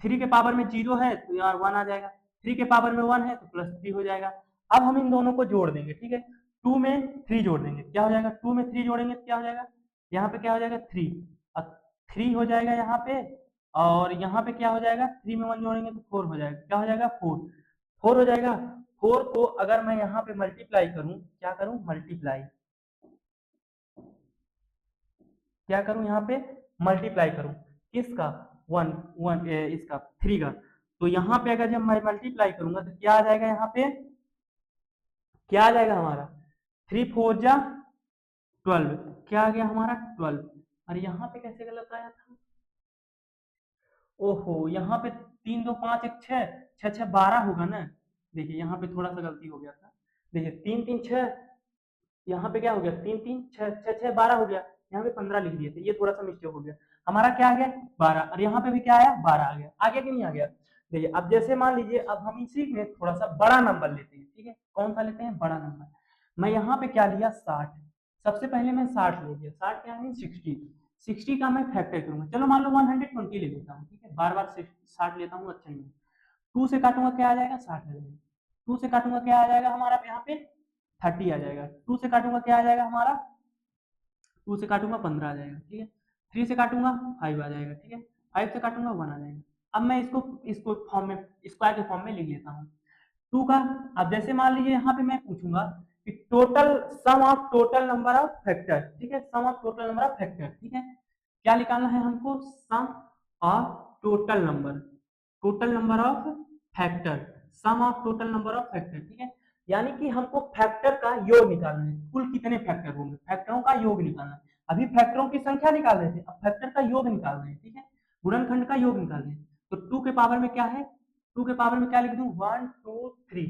3 के पावर में 0 है तो यार 1 आ जाएगा, 3 के पावर में 1 है तो +3 हो जाएगा। अब हम इन दोनों को जोड़ देंगे, ठीक है। 2 में 3 जोड़ देंगे, क्या हो जाएगा, 2 में 3 जोड़ेंगे तो क्या हो जाएगा, यहाँ पे क्या हो जाएगा 3, अब 3 हो जाएगा यहाँ पे, और यहाँ पे क्या हो जाएगा, 3 में 1 जोड़ेंगे तो 4 हो जाएगा, क्या हो जाएगा 4 हो जाएगा। 4 को अगर मैं यहाँ पे मल्टीप्लाई करूं, क्या करूं, मल्टीप्लाई, क्या करूं, यहाँ पे मल्टीप्लाई करूं, किसका, 1 इसका 3 का, तो यहाँ पे अगर जब मैं मल्टीप्लाई करूंगा तो क्या आ जाएगा, यहाँ पे क्या आ जाएगा हमारा, 3 4 जा 12, क्या आ गया हमारा 12। और यहाँ पे कैसे गलत आया था, ओहो, यहाँ पे 3 2 5 1 6 6 6 12 होगा ना, देखिए यहाँ पे थोड़ा सा गलती हो गया था, देखिए 3 3 6, यहाँ पे क्या हो गया, 3 3 6 6 6 12 हो गया, यहाँ पे 15 लिख दिए थे, ये थोड़ा सा मिस्टेक हो गया, हमारा क्या आ गया 12, और यहाँ पे भी क्या आया 12 आ गया, आगे कि नहीं आ गया। देखिए अब जैसे मान लीजिए, अब हम इसी में थोड़ा सा बड़ा नंबर लेते हैं, ठीक है, कौन सा लेते हैं, बड़ा नंबर। मैं यहाँ पे क्या लिया 60, सबसे पहले मैं 60 ले लिया, 60 क्या है 60 का मैं फैक्टर करूंगा, चलो मान लो 120 ले लेता हूँ, ठीक है, बार बार 60 लेता हूँ, अच्छा नहीं, 2 से काटूंगा क्या आ जाएगा 60 आ जाएगा, 2 से काटूंगा क्या आ जाएगा हमारा यहाँ पे 30 आ जाएगा, 2 से काटूंगा क्या आ जाएगा हमारा, 2 से काटूंगा 15 आ जाएगा, ठीक है, 3 से काटूंगा 5 आ जाएगा, ठीक है, 5 से काटूंगा 1 आ जाएगा। अब मैं इसको फॉर्म में, स्क्वायर के फॉर्म में लिख लेता हूँ 2 का। अब जैसे मान लीजिए यहाँ पे मैं पूछूंगा कि total sum of total number of factor, ठीक है, sum of total number of factor, ठीक है, क्या निकालना है हमको, sum of total number of factor, sum of total number of factor, ठीक है, यानी कि हमको फैक्टर का योग निकालना है, कुल कितने फैक्टर होंगे, फैक्टरों का योग निकालना है, अभी फैक्टरों की संख्या निकाल रहे थे, अब फैक्टर का योग निकाल रहे हैं, ठीक है, गुणनखंड का योग निकाल रहे हैं। तो 2 के पावर में क्या है, 2 के पावर में क्या लिख दूं, 1 2 3,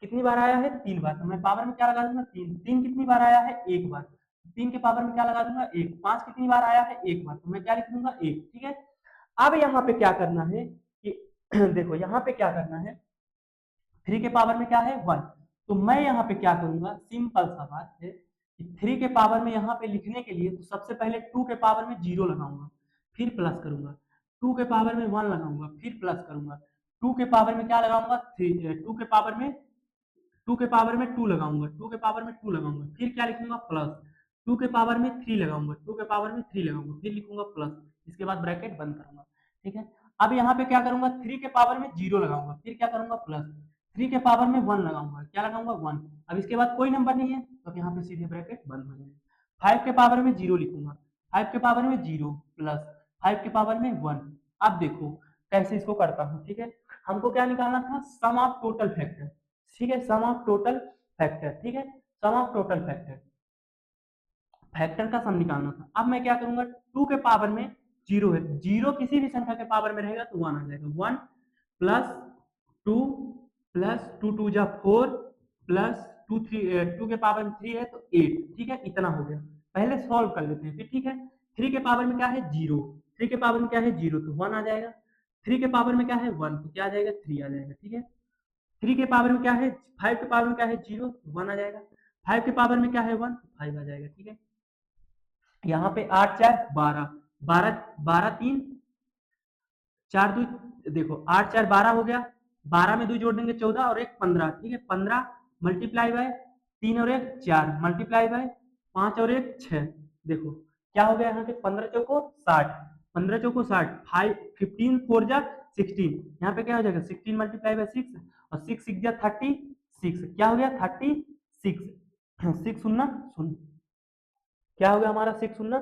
कितनी बार आया है 3 बार, तो मैं पावर में क्या लगा दूंगा 3, 3 कितनी बार आया है 1 बार, 3 के पावर में क्या लगा दूंगा 1, 5 कितनी बार आया है 1 बार, तो मैं क्या लिख दूंगा 1, ठीक है। अब यहाँ पे क्या करना है कि देखो यहाँ पे क्या करना है, 3 के पावर में क्या है 1, तो मैं यहाँ पे क्या करूंगा, सिंपल सा बात है कि 3 के पावर में यहाँ पे लिखने के लिए तो सबसे पहले 2 के पावर में 0 लगाऊंगा, फिर प्लस करूंगा, 2 के पावर में 1 लगाऊंगा, फिर प्लस करूंगा, 2 के पावर में क्या लगाऊंगा 3, 2 के पावर में 2 लगाऊंगा, 2 के पावर में 2 लगाऊंगा, फिर क्या लिखूंगा प्लस, 2 के पावर में 3 लगाऊंगा, 2 के पावर में 3 लगाऊंगा, फिर लिखूंगा प्लस, इसके बाद ब्रैकेट बंद करूंगा, ठीक है। अब यहाँ पे क्या करूंगा, 3 के पावर में 0 लगाऊंगा, फिर क्या करूंगा प्लस, 3 के पावर में 1 लगाऊंगा, क्या लगाऊंगा 1, अब इसके बाद कोई नंबर नहीं है तो यहाँ पे सीधे ब्रैकेट बंद हो जाएगा, 5 के पावर में 0 लिखूंगा, 5 के पावर में 0 प्लस 5 के पावर में 1। अब देखो कैसे इसको करता हूँ, ठीक है, हमको क्या निकालना था, सम ऑफ टोटल फैक्टर, ठीक है, सम ऑफ टोटल फैक्टर, ठीक है, sum of total factor, factor का सम निकालना था। अब मैं क्या करूंगा, 2 के पावर में 0 है, 0 किसी भी संख्या के पावर में रहेगा तो 1 आ जाएगा, 1 प्लस 2 प्लस 2 2 जा 4 प्लस 2 3, 2 के पावर में 3 है तो 8, ठीक है, इतना हो गया, पहले सॉल्व कर लेते हैं फिर, ठीक है। 3 के पावर में क्या है 0, 3 के पावर में क्या है 0 तो 1 आ जाएगा, 3 के पावर में क्या है 1 तो क्या आ जाएगा 3 आ जाएगा, ठीक है। 3 के पावर में क्या है, 5 के पावर में क्या है 0 तो 1 आ जाएगा, 5 के पावर में क्या है 1 तो 5 आ जाएगा, ठीक है। यहाँ पे 8 4 12, 12 12 3 4 2, देखो 8 4 12 हो गया, 12 में 2 जोड़ देंगे 14 और 1 15, ठीक है, 15 मल्टीप्लाई बाय 3 और 1 4 मल्टीप्लाई बाय 5 और 1 6, देखो क्या हो गया यहाँ पे 15 चौको 60, 15 चौको 60, 5 15 4 जा 16, यहाँ पे क्या हो जाएगा 16 मल्टीप्लाई बाय 6 और 6 6 जा 36, क्या हो गया 36, 6 शून्य शून्य, क्या हो गया हमारा 6 शून्य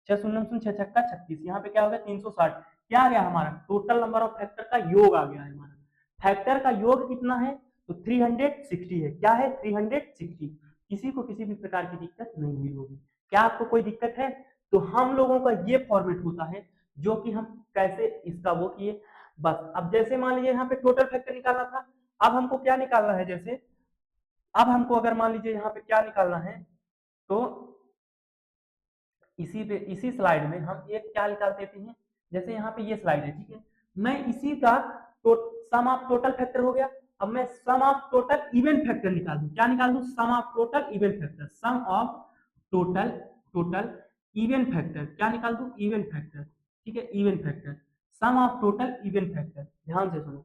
6 शून्य शून्य 6 छक्का 36, यहाँ पे क्या हो गया 360, क्या आ गया हमारा टोटल नंबर ऑफ फैक्टर का योग आ गया है हमारा, फैक्टर का योग कितना है तो 360 है, क्या है 360, किसी को किसी भी प्रकार की दिक्कत नहीं हुई होगी, क्या आपको कोई दिक्कत है, तो हम लोगों का ये फॉर्मेट होता है जो कि हम कैसे इसका वो किए बस। अब जैसे मान लीजिए यहाँ पे टोटल फैक्टर निकालना था, अब हमको क्या निकालना है, जैसे अब हमको अगर मान लीजिए यहाँ पे क्या निकालना है, तो इसी स्लाइड में हम एक क्या निकाल देते हैं, जैसे यहाँ पे ये स्लाइड है, ठीक है, मैं इसी का सम ऑफ टोटल फैक्टर हो गया, अब मैं sum of total even factor निकाल दूं, क्या निकाल दूं, sum of total even factor, sum of total even factor, क्या निकाल दूं इवन फैक्टर, ठीक है, even factor, sum of total even factor, ध्यान से सुनो,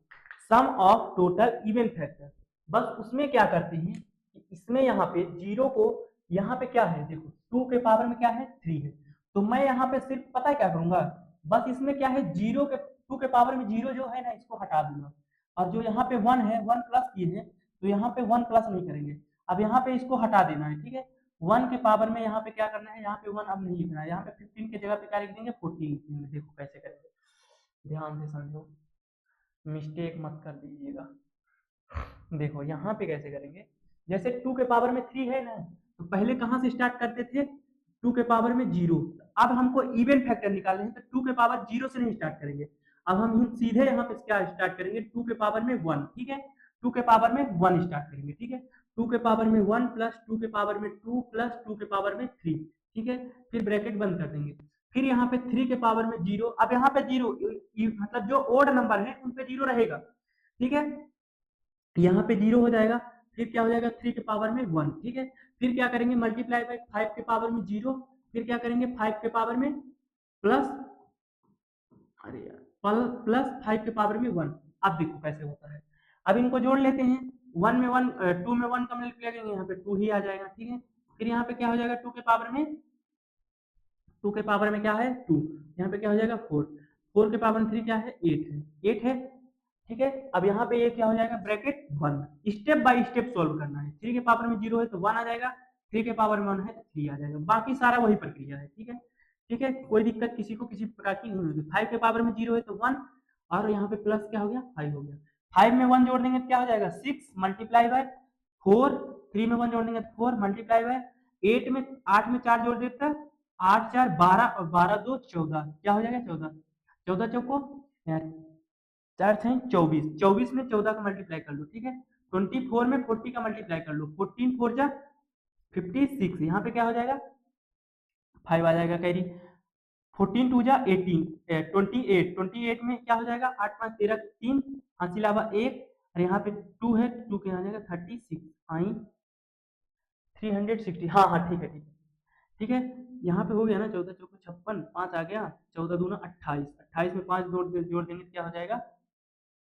sum of total even factor. बस उसमें क्या करते हैं कि इसमें यहाँ पे जीरो को, यहाँ पे क्या है देखो 2 के पावर में क्या है 3 है, तो मैं यहाँ पे सिर्फ पता है क्या करूंगा, बस इसमें क्या है 2 के पावर में जीरो जो है ना इसको हटा दूंगा, और जो यहाँ पे 1 है 1 प्लस किए हैं तो यहाँ पे 1 प्लस नहीं करेंगे, अब यहाँ पे इसको हटा देना है, ठीक है। 1 के पावर में यहाँ पे क्या करना है, यहाँ पे 1 अब नहीं लिखना है, यहाँ पे 15 की जगह पे क्या लिख देंगे 14 लिख देंगे। देखो कैसे करेंगे, ध्यान से समझो, मिस्टेक मत कर दीजिएगा। देखो यहाँ पे कैसे करेंगे, जैसे 2 के पावर में 3 है ना, तो पहले कहाँ से स्टार्ट करते थे 2 के पावर में 0, अब हमको इवन फैक्टर निकालने हैं तो 2 के पावर 0 से नहीं स्टार्ट करेंगे, अब हम सीधे यहाँ पे क्या स्टार्ट करेंगे 2 के पावर में 1, ठीक है, 2 के पावर में 1 स्टार्ट करेंगे, ठीक है, 2 के पावर में 1 प्लस 2 के पावर में 2 प्लस 2 के पावर में 3, ठीक है, फिर ब्रैकेट बंद कर देंगे, फिर यहाँ पे 3 के पावर में 0, अब यहाँ पे 0 मतलब जो ओड नंबर है उन पे 0 रहेगा, ठीक है, यहाँ पे 0 हो जाएगा, फिर क्या हो जाएगा 3 के पावर में 1, ठीक है, फिर क्या करेंगे मल्टीप्लाई बाय 5 के पावर में 0, फिर क्या करेंगे 5 के पावर में प्लस, अरे यार प्लस 5 के पावर में 1। अब देखो कैसे होता है, अब इनको जोड़ लेते हैं, 1 में 1 2 में 1 का मल्टीप्लाई करेंगे यहाँ पे 2 ही आ जाएगा, ठीक है, फिर यहाँ पे क्या हो जाएगा 2 के पावर में क्या है 2, यहाँ पे क्या हो जाएगा 4, 4 के पावर में 3 क्या है 8 है, ठीक है, अब यहाँ पे ये क्या हो जाएगा ब्रैकेट बंद, स्टेप बाय स्टेप सॉल्व करना है, 3 के पावर में 0 है तो 1 आ जाएगा, 3 के पावर में 1 है तो 3 आ जाएगा, बाकी सारा वही प्रक्रिया है, ठीक है, कोई दिक्कत किसी को किसी प्रकार की नहीं होगी। 5 के पावर में 0 है तो 1, और यहाँ पे प्लस क्या हो गया 5 हो गया, 5 में 1 जोड़ देंगे तो क्या हो जाएगा 6 मल्टीप्लाई बाय 4, 3 में 1 जोड़ देंगे 4 मल्टीप्लाई बाय 8 में 4 जोड़ देता 8 4 12 और 12 2 14, क्या हो जाएगा 14, 14 चौको 4 6 24, 24 में 14 का मल्टीप्लाई कर लो, ठीक है, 24 में 40 का मल्टीप्लाई कर लो, 14 4 जा 56, यहाँ पे क्या हो जाएगा 5 आ जाएगा, कैरी 14 2 जा 18 28, 28 में क्या हो जाएगा 8 5 13 3 5 इलावा 1, और यहाँ पे 2 है 2 क्या हो जाएगा 36 आई 360, हाँ हाँ ठीक है, ठीक है, यहाँ पे हो गया ना 14 चौको 56, 5 आ गया, 14 दूना 28, 28 में 5 जोड़ देंगे तो क्या हो जाएगा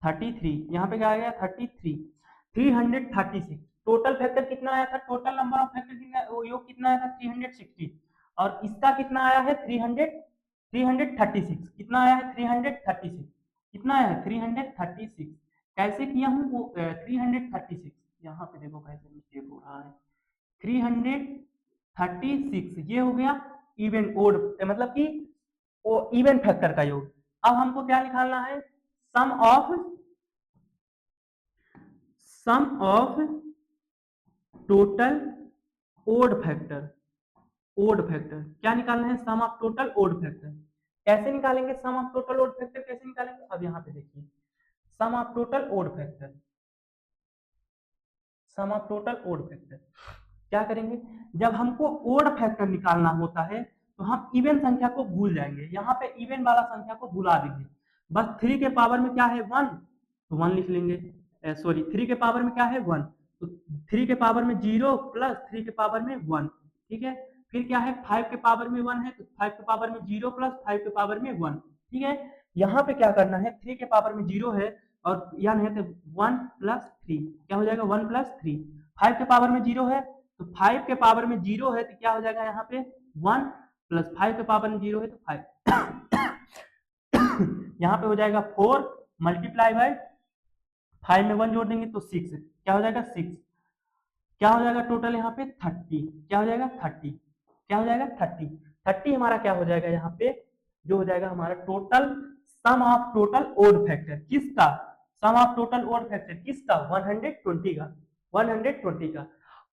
33, यहाँ पे क्या आ गया 33, 336, टोटल फैक्टर कितना आया था, टोटल नंबर ऑफ फैक्टर कितना, योग कितना आया था 360, और इसका कितना आया है 336, कितना आया है 336, कितना आया है 336, कैसे किया हूँ वो 336, यहाँ पे देखो कैसे मिस्टेक हो रहा है, 336 ये हो गया इवन ओड, मतलब कि इवन फैक्टर का योग। अब हमको क्या निकालना है, sum of total odd factor, क्या निकालना है sum of total odd factor, कैसे निकालेंगे सम ऑफ टोटल ओड फैक्टर, कैसे निकालेंगे, अब यहाँ पे देखिए सम ऑफ टोटल ओड फैक्टर, क्या करेंगे, जब हमको ओड फैक्टर निकालना होता है तो हम इवन संख्या को भूल जाएंगे, यहाँ पे इवन वाला संख्या को भुला देंगे, बस 3 के पावर में क्या है 1 तो 1 लिख लेंगे, सॉरी 3 के पावर में क्या है 1 तो 3 के पावर में 0 प्लस 3 के पावर में 1, ठीक है, फिर क्या है 5 के पावर में 1 है तो 5 के पावर में 0 प्लस 5 के पावर में 1, ठीक है, यहाँ पे क्या करना है 3 के पावर में 0 है और यानी है तो 1 प्लस 3 क्या हो जाएगा 1 प्लस 3, 5 के पावर में 0 है तो 5 के पावर में 0 है तो क्या हो जाएगा यहाँ पे 1 प्लस 5 के पावर में 0 है तो 5 यहाँ पे हो जाएगा 4 मल्टीप्लाई बाय 5 में 1 जोड़ देंगे तो 6, क्या हो जाएगा 6, क्या हो जाएगा टोटल यहाँ पे 30, क्या हो जाएगा 30, क्या हो जाएगा 30 हमारा क्या हो जाएगा यहाँ पे जो हो जाएगा हमारा total sum of total odd factor, किसका sum of total odd factor किसका 120 का।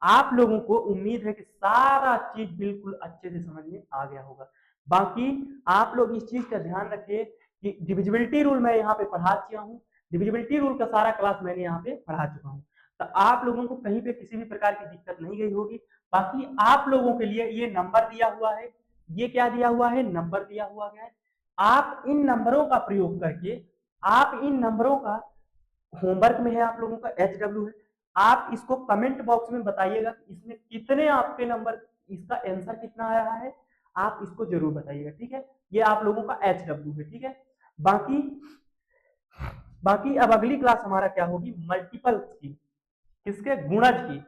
आप लोगों को उम्मीद है कि सारा चीज बिल्कुल अच्छे से समझ में आ गया होगा, बाकी आप लोग इस चीज का ध्यान रखिए कि डिविजिबिलिटी रूल मैं यहाँ पे पढ़ा चुका हूँ, डिविजिबिलिटी रूल का सारा क्लास मैंने यहाँ पे पढ़ा चुका हूँ, तो आप लोगों को कहीं पे किसी भी प्रकार की दिक्कत नहीं गई होगी। बाकी आप लोगों के लिए ये नंबर दिया हुआ है, ये क्या दिया हुआ है नंबर दिया हुआ है, आप इन नंबरों का प्रयोग करके, आप इन नंबरों का होमवर्क में है आप लोगों का HW है, आप इसको कमेंट बॉक्स में बताइएगा इसमें कितने आपके नंबर, इसका आंसर कितना आया है, आप इसको जरूर बताइएगा, ठीक है। ये आप लोगों का HW है, ठीक है। बाकी बाकी अब अगली क्लास हमारा क्या होगी, मल्टीपल की, किसके, गुणज की,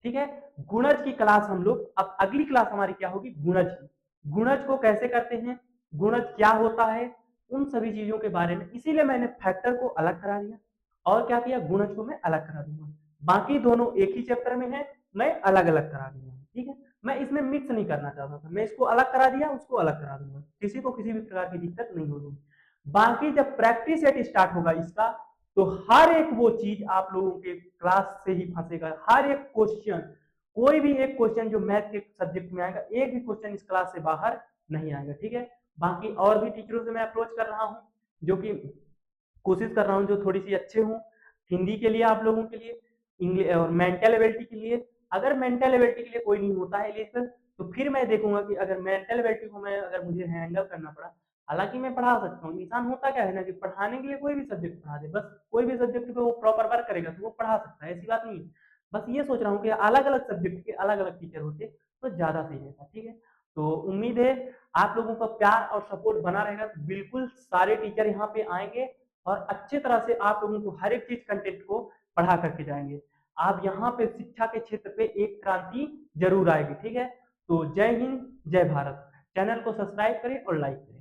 ठीक है। गुणज की क्लास हम लोग, अब अगली क्लास हमारी क्या होगी, गुणज की। गुणज को कैसे करते हैं, गुणज क्या होता है, उन सभी चीजों के बारे में, इसीलिए मैंने फैक्टर को अलग करा दिया और क्या किया, गुणज को मैं अलग करा दूंगा। बाकी दोनों एक ही चैप्टर में है, मैं अलग अलग करा दिया, ठीक है। मैं इसमें मिक्स नहीं करना चाहता था, मैं इसको अलग करा दिया, उसको अलग करा दूंगा, किसी को किसी भी प्रकार की दिक्कत नहीं होगी। बाकी जब प्रैक्टिस सेट स्टार्ट होगा इसका, तो हर एक वो चीज आप लोगों के क्लास से ही फंसेगा, हर एक क्वेश्चन, कोई भी एक क्वेश्चन जो मैथ के सब्जेक्ट में आएगा, एक भी क्वेश्चन इस क्लास से बाहर नहीं आएगा, ठीक है। बाकी और भी टीचरों से मैं अप्रोच कर रहा हूँ, जो कि कोशिश कर रहा हूँ जो थोड़ी सी अच्छे हूँ हिंदी के लिए, आप लोगों के लिए, इंग्लिश और मेंटल एबिलिटी के लिए। अगर मेंटल एबिलिटी के लिए कोई नहीं होता है लेकर, तो फिर मैं देखूंगा कि अगर मेंटल एबिलिटी को मैं, अगर मुझे हैंडल करना पड़ा, हालांकि मैं पढ़ा सकता हूँ, इंसान होता क्या है ना कि पढ़ाने के लिए कोई भी सब्जेक्ट पढ़ा दे, बस कोई भी सब्जेक्ट पे वो प्रॉपर वर्क करेगा तो वो पढ़ा सकता है, ऐसी बात नहीं है। बस ये सोच रहा हूँ कि अलग अलग सब्जेक्ट के अलग अलग टीचर होते तो ज्यादा सही रहता, ठीक है। तो उम्मीद है आप लोगों का प्यार और सपोर्ट बना रहेगा, तो बिल्कुल सारे टीचर यहाँ पे आएंगे और अच्छे तरह से आप लोगों को हर एक चीज कंटेंट को पढ़ा करके जाएंगे। आप यहाँ पे शिक्षा के क्षेत्र पे एक क्रांति जरूर आएगी, ठीक है। तो जय हिंद, जय भारत। चैनल को सब्सक्राइब करें और लाइक करें।